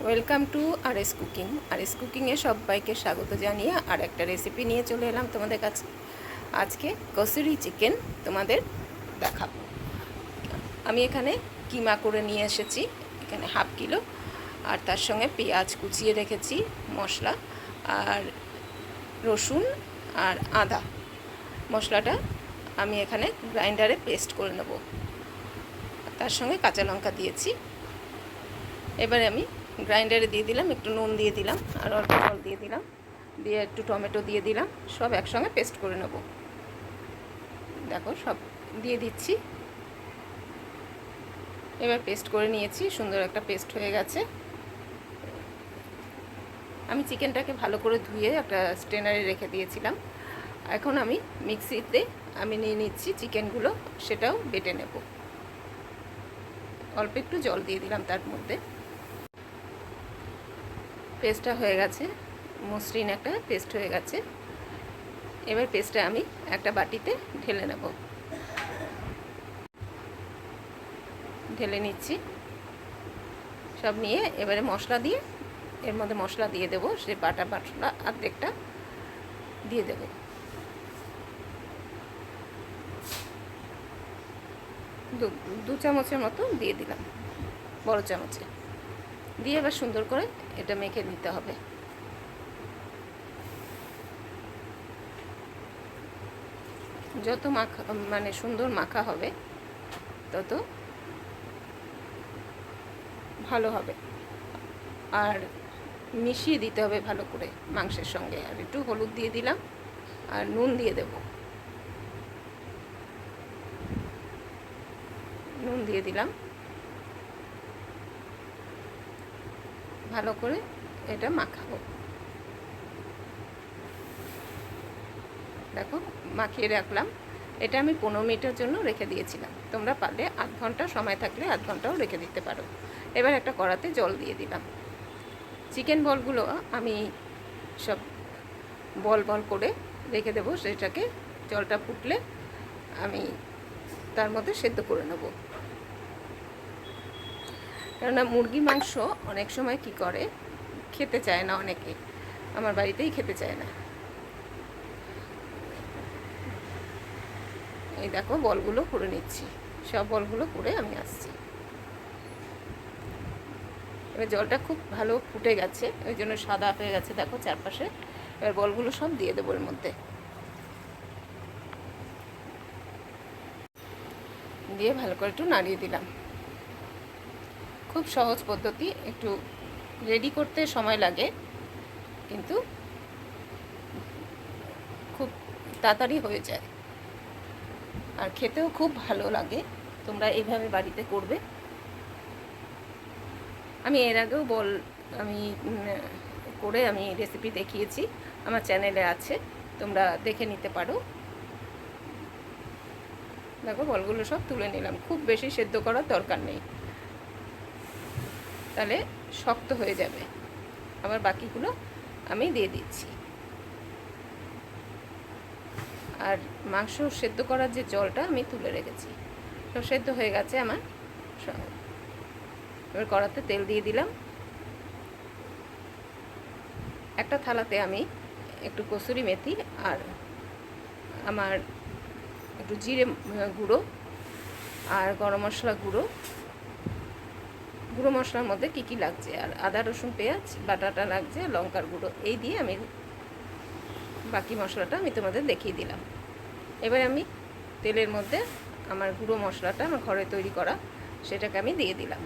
Welcome to RS cooking. RS কুকিংয়ে সবাইকে স্বাগত জানিয়ে আর একটা রেসিপি নিয়ে চলে এলাম তোমাদের কাছে। আজকে কসুরি চিকেন তোমাদের দেখাবো। আমি এখানে কিমা করে নিয়ে এসেছি, এখানে হাফ কিলো, আর তার সঙ্গে পেঁয়াজ কুচিয়ে রেখেছি, মশলা আর রসুন আর আদা। মশলাটা আমি এখানে গ্রাইন্ডারে পেস্ট করে নেব, তার সঙ্গে কাঁচা লঙ্কা দিয়েছি। এবারে আমি গ্রাইন্ডারে দিয়ে দিলাম, একটু নুন দিয়ে দিলাম আর অল্প জল দিয়ে দিলাম, দিয়ে একটু টমেটো দিয়ে দিলাম, সব একসঙ্গে পেস্ট করে নেব। দেখো সব দিয়ে দিচ্ছি। এবার পেস্ট করে নিয়েছি, সুন্দর একটা পেস্ট হয়ে গেছে। আমি চিকেনটাকে ভালো করে ধুয়ে একটা স্ট্রেনারে রেখে দিয়েছিলাম। এখন আমি মিক্সিতে নিয়ে নিচ্ছি চিকেনগুলো, সেটাও বেটে নেব। অল্প একটু জল দিয়ে দিলাম তার মধ্যে। পেস্টটা হয়ে গেছে, মসৃণ একটা পেস্ট হয়ে গেছে। এবার পেস্টটা আমি একটা বাটিতে ঢেলে নেব, ঢেলে নিচ্ছি সব নিয়ে। এবারে মশলা দিয়ে, এর মধ্যে মশলা দিয়ে দেবো, সে বাটা মশলা অর্ধেকটা দিয়ে দেব। দু চামচের মতো দিয়ে দিলাম, বড় চামচে দিয়ে এবার সুন্দর করে এটা মেখে নিতে হবে। যত মাখা সুন্দর মাখা হবে তত ভালো হবে। আর মিশিয়ে দিতে হবে ভালো করে মাংসের সঙ্গে। আর একটু হলুদ দিয়ে দিলাম আর নুন দিয়ে দেব, নুন দিয়ে দিলাম। ভালো করে এটা মাখাবো। দেখো মাখিয়ে রাখলাম। এটা আমি 15 মিনিটের জন্য রেখে দিয়েছিলাম। তোমরা পারলে আধ ঘন্টা, সময় থাকলে আধ ঘন্টাও রেখে দিতে পারো। এবার একটা কড়াতে জল দিয়ে দিলাম। চিকেন বলগুলো আমি সব বল বল করে রেখে দেবো, সেটাকে জলটা ফুটলে আমি তার মধ্যে সেদ্ধ করে নেব। কেননা মুরগি মাংস অনেক সময় কি করে, খেতে চায় না অনেকে, আমার বাড়িতেই খেতে চায় না। এই দেখো বলগুলো করে নিচ্ছি, সব বলগুলো করে আমি আসছি। এবার জলটা খুব ভালো ফুটে গেছে, ওই জন্য সাদা হয়ে গেছে দেখো চারপাশে। এবার বলগুলো সব দিয়ে দেবো এর মধ্যে, দিয়ে ভালো করে একটু নাড়িয়ে দিলাম। খুব সহজ পদ্ধতি, একটু রেডি করতে সময় লাগে কিন্তু খুব তাড়াতাড়ি হয়ে যায় আর খেতেও খুব ভালো লাগে। তোমরা এইভাবে বাড়িতে করবে। আমি এর আগেও আমি করে আমি রেসিপি দেখিয়েছি, আমার চ্যানেলে আছে, তোমরা দেখে নিতে পারো। দেখো বলগুলো সব তুলে নিলাম, খুব বেশি সেদ্ধ করার দরকার নেই, তাহলে শক্ত হয়ে যাবে। আবার বাকিগুলো আমি দিয়ে দিচ্ছি। আর মাংস সেদ্ধ করার যে জলটা আমি তুলে রেখেছি, সব সেদ্ধ হয়ে গেছে আমার। এবার কড়াতে তেল দিয়ে দিলাম। একটা থালাতে আমি একটু কসুরি মেথি আর আমার একটু জিরে গুঁড়ো আর গরম মশলা গুঁড়ো মশলার মধ্যে কী কী লাগছে, আর আদা রসুন পেঁয়াজ বাটাটা লাগছে, লঙ্কার গুঁড়ো, এই দিয়ে আমি বাকি মশলাটা আমি তোমাদের দেখিয়ে দিলাম। এবার আমি তেলের মধ্যে আমার গুঁড়ো মশলাটা, আমার ঘরে তৈরি করা, সেটাকে আমি দিয়ে দিলাম।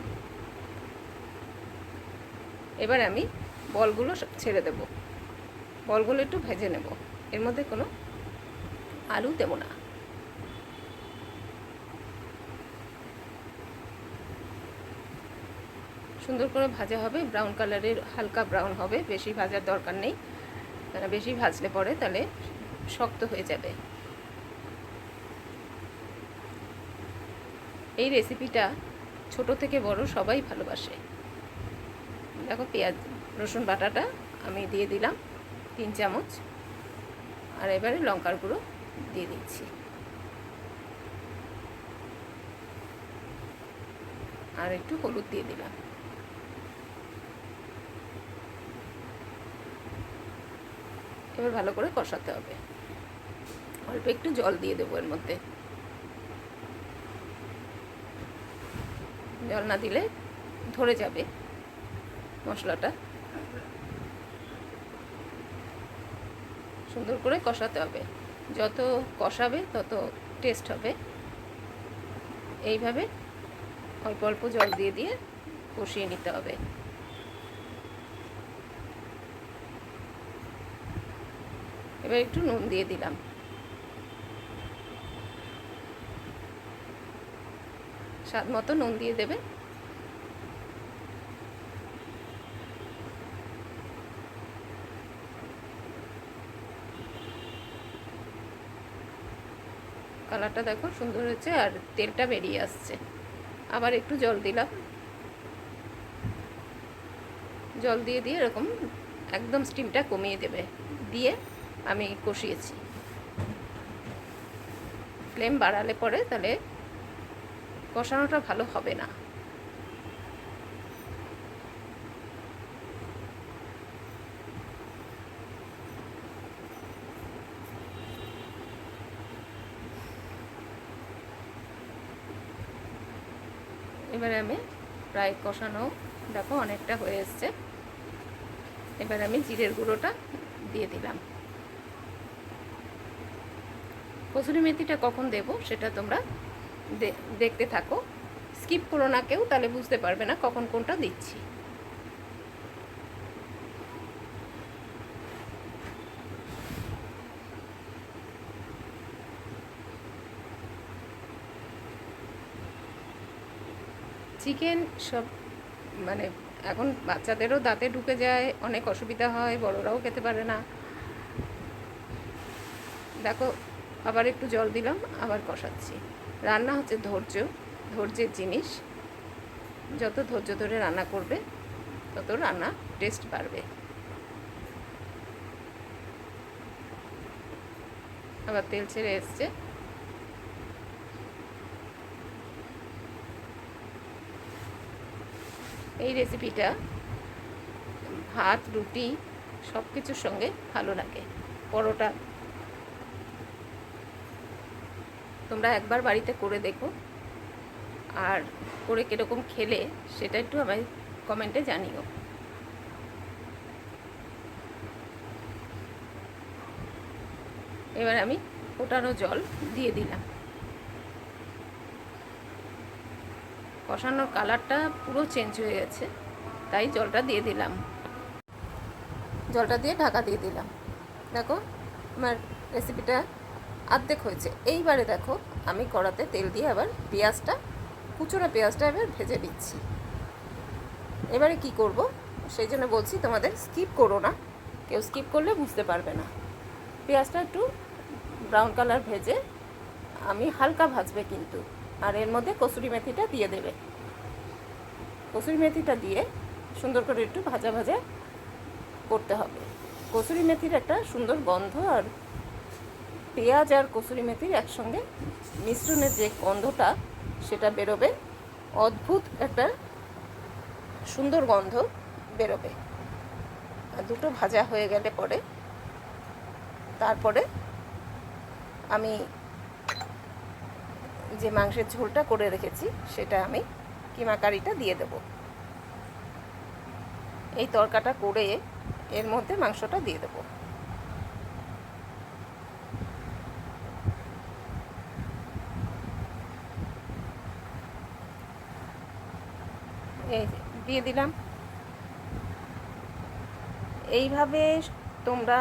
এবার আমি বলগুলো ছেড়ে দেব, বলগুলো একটু ভেজে নেব। এর মধ্যে কোনো আলু দেব না। সুন্দর করে ভাজা হবে, ব্রাউন কালারের, হালকা ব্রাউন হবে, বেশি ভাজার দরকার নেই, বেশি ভাজলে পরে তাহলে শক্ত হয়ে যাবে। এই রেসিপিটা ছোট থেকে বড় সবাই ভালোবাসে। দেখো পেঁয়াজ রসুন বাটাটা আমি দিয়ে দিলাম 3 চামচ, আর এবারে লঙ্কার গুঁড়ো দিয়ে দিচ্ছি, আর একটু হলুদ দিয়ে দিলাম। এবার ভালো করে কষাতে হবে। অল্প একটু জল দিয়ে দেবো এর মধ্যে, জল না দিলে ধরে যাবে মশলাটা। সুন্দর করে কষাতে হবে, যত কষাবে তত টেস্ট হবে। এইভাবে অল্প অল্প জল দিয়ে দিয়ে কষিয়ে নিতে হবে। এবার একটু নুন দিয়ে দিলাম, স্বাদ মতো নুন দিয়ে দেবে। কালারটা দেখো সুন্দর হয়েছে আর তেলটা বেরিয়ে আসছে। আবার একটু জল দিলাম, জল দিয়ে দিয়ে এরকম একদম স্টিমটা কমিয়ে দেবে, দিয়ে আমি কষিয়েছি। ফ্লেম বাড়ালে পরে তাহলে কষানোটা ভালো হবে না। এবারে আমি প্রায় কষানো দেখো অনেকটা হয়ে এসছে। এবার আমি জিরের গুঁড়োটা দিয়ে দিলাম। কসুরি মেথিটা কখন দেব সেটা তোমরা দেখতে থাকো, স্কিপ করো না কেউ, তাহলে বুঝতে পারবে না কখন কোনটা দিচ্ছি। চিকেন সব মানে এখন বাচ্চাদেরও দাঁতে ঢুকে যায়, অনেক অসুবিধা হয়, বড়রাও খেতে পারে না। দেখো আবার একটু জল দিলাম, আবার কষাচ্ছি। রান্না হচ্ছে ধৈর্যের জিনিস। যত ধৈর্য ধরে রান্না করবে তত রান্না টেস্ট বাড়বে। আবার তেল ছেড়ে এসছে। এই রেসিপিটা ভাত, রুটি সব কিছুর সঙ্গে ভালো লাগে। পরোটা তোমরা একবার বাড়িতে করে দেখো, আর করে কীরকম খেলে সেটা একটু আমায় কমেন্টে জানিও। এবার আমি ফোটানো জল দিয়ে দিলাম। কষানোর কালারটা পুরো চেঞ্জ হয়ে গেছে, তাই জলটা দিয়ে দিলাম। জলটা দিয়ে ঢাকা দিয়ে দিলাম। দেখো আমার রেসিপিটা অর্ধেক হয়েছে। এইবারে দেখো আমি কড়াতে তেল দিয়ে আবার পেঁয়াজটা, কুচনো পেঁয়াজটা এবার ভেজে দিচ্ছি। এবারে কি করব সেই জন্য বলছি তোমাদের স্কিপ করো না, কেউ স্কিপ করলে বুঝতে পারবে না। পেঁয়াজটা একটু ব্রাউন কালার ভেজে, আমি হালকা ভাজবে কিন্তু, আর এর মধ্যে কসুরি মেথিটা দিয়ে দেবে। কসুরি মেথিটা দিয়ে সুন্দর করে একটু ভাজা ভাজা করতে হবে। কসুরি মেথির একটা সুন্দর গন্ধ, আর পেঁয়াজ আর কসুরি মেথির একসঙ্গে মিশ্রণের যে গন্ধটা সেটা বেরোবে, অদ্ভুত একটা সুন্দর গন্ধ বেরোবে। আর দুটো ভাজা হয়ে গেলে পরে তারপরে আমি যে মাংসের ঝোলটা করে রেখেছি সেটা আমি কিমা কারিটা দিয়ে দেব। এই তরকাটা করে এর মধ্যে মাংসটা দিয়ে দেব। এই দিয়ে দিলাম। এইভাবে তোমরা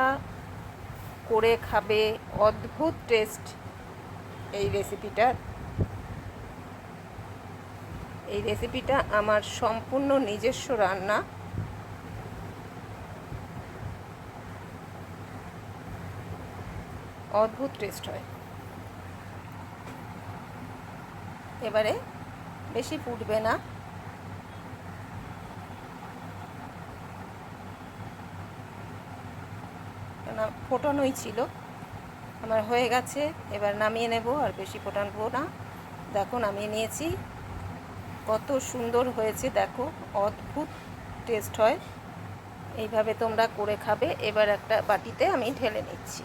করে খাবে, অদ্ভুত টেস্ট এই রেসিপিটার। এই রেসিপিটা আমার সম্পূর্ণ নিজস্ব রান্না। অদ্ভুত টেস্ট হয়। এবারে বেশি ফুটবে না, কেন ফোটানোই ছিল। আমার হয়ে গেছে, এবার নামিয়ে নেব, আর বেশি ফোটানবো না। দেখো নামিয়ে নিয়েছি, কত সুন্দর হয়েছে দেখো, অদ্ভুত টেস্ট হয়। এইভাবে তোমরা করে খাবে। এবার একটা বাটিতে আমি ঢেলে নিচ্ছি।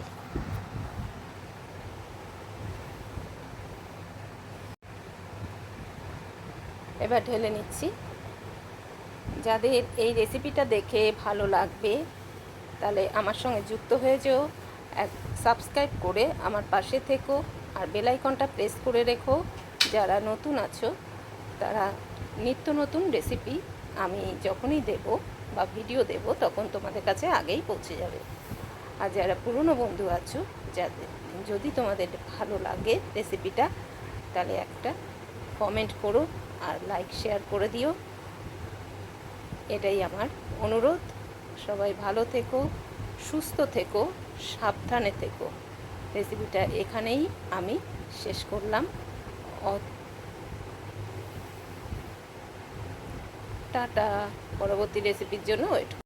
এবার ঢেলে নিচ্ছি। যাদের এই রেসিপিটা দেখে ভালো লাগবে তাহলে আমার সঙ্গে যুক্ত হয়ে যেও, সাবস্ক্রাইব করে আমার পাশে থেকো, আর বেল আইকনটা প্রেস করে রেখো। যারা নতুন আছো তারা নিত্য নতুন রেসিপি আমি যখনই দেব বা ভিডিও দেব তখন তোমাদের কাছে আগেই পৌঁছে যাবে। আর যারা পুরনো বন্ধু আছো, যাদের যদি তোমাদের ভালো লাগে রেসিপিটা তাহলে একটা কমেন্ট করো আর লাইক শেয়ার করে দিও। এটাই আমার অনুরোধ। সবাই ভালো থেকো, সুস্থ থেকো, সাবধানে থেকো। রেসিপিটা এখানেই আমি শেষ করলাম। টাটা। পরবর্তী রেসিপির জন্য ওয়েট